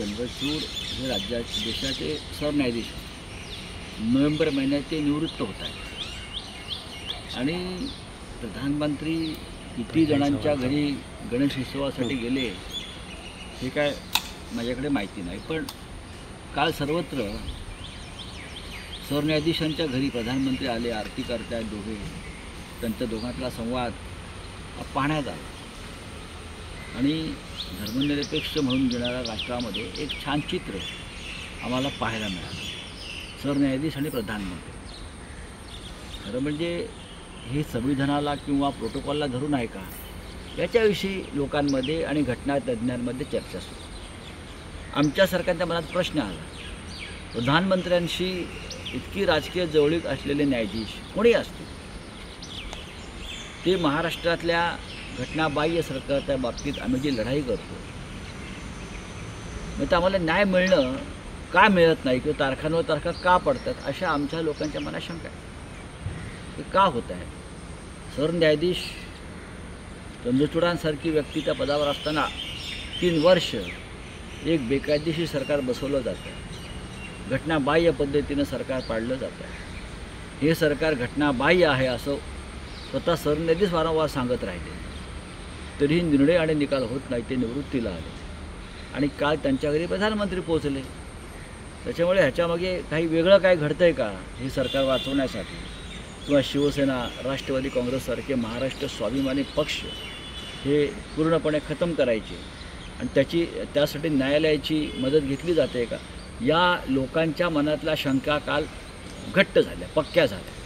चंद्रचूड हे देशाचे सरन्यायाधीश नोव्हेंबर महिन्यात ते निवृत्त होत आहेत आणि प्रधानमंत्री किती जणांच्या घरी गणेश उत्सवासाठी गेले हे काय माझ्याकडे माहिती नाही, पण काल सर्वत्र सरन्यायाधीशांच्या घरी प्रधानमंत्री आले, आरती करतायत दोघे, त्यांच्या दोघांतला संवाद पाहण्यात आला आणि धर्मनिरपेक्ष म्हणून घेणाऱ्या राष्ट्रामध्ये एक छान चित्र आम्हाला पाहायला मिळालं, सरन्यायाधीश आणि प्रधानमंत्री. खरं म्हणजे हे संविधानाला किंवा प्रोटोकॉलला धरून आहे का याच्याविषयी लोकांमध्ये आणि घटनातज्ञांमध्ये चर्चा सुरू. आमच्यासारख्यांच्या मनात प्रश्न आला, प्रधानमंत्र्यांशी इतकी राजकीय जवळीक असलेले न्यायाधीश कोणी असतील, ते महाराष्ट्रातल्या घटनाबाह्य सरकारच्या बाबतीत आम्ही जी लढाई करतो मग तर आम्हाला न्याय मिळणं का मिळत नाही किंवा तारखांवर तारखा का पडतात अशा आमच्या लोकांच्या मनात शंका आहे. ते का होत आहे? सरन्यायाधीश चंद्रचूडांसारखी व्यक्ती त्या पदावर असताना 3 वर्ष एक बेकायदेशीर सरकार बसवलं जातं, घटनाबाह्य पद्धतीनं सरकार पाडलं जातं. हे सरकार घटनाबाह्य आहे असं स्वतः सरन्यायाधीश वारंवार सांगत राहिले, तरीही निर्णय आणि निकाल होत नाही. ते निवृत्तीला आले आणि काल त्यांच्या घरी प्रधानमंत्री पोहोचले. त्याच्यामुळे ह्याच्यामागे काही वेगळं काय घडतं आहे का हे सरकार वाचवण्यासाठी किंवा शिवसेना, राष्ट्रवादी काँग्रेससारखे महाराष्ट्र स्वाभिमानी पक्ष हे पूर्णपणे खतम करायचे आणि त्यासाठी न्यायालयाची मदत घेतली जाते का, या लोकांच्या मनातल्या शंका काल घट्ट झाल्या, पक्क्या झाल्या.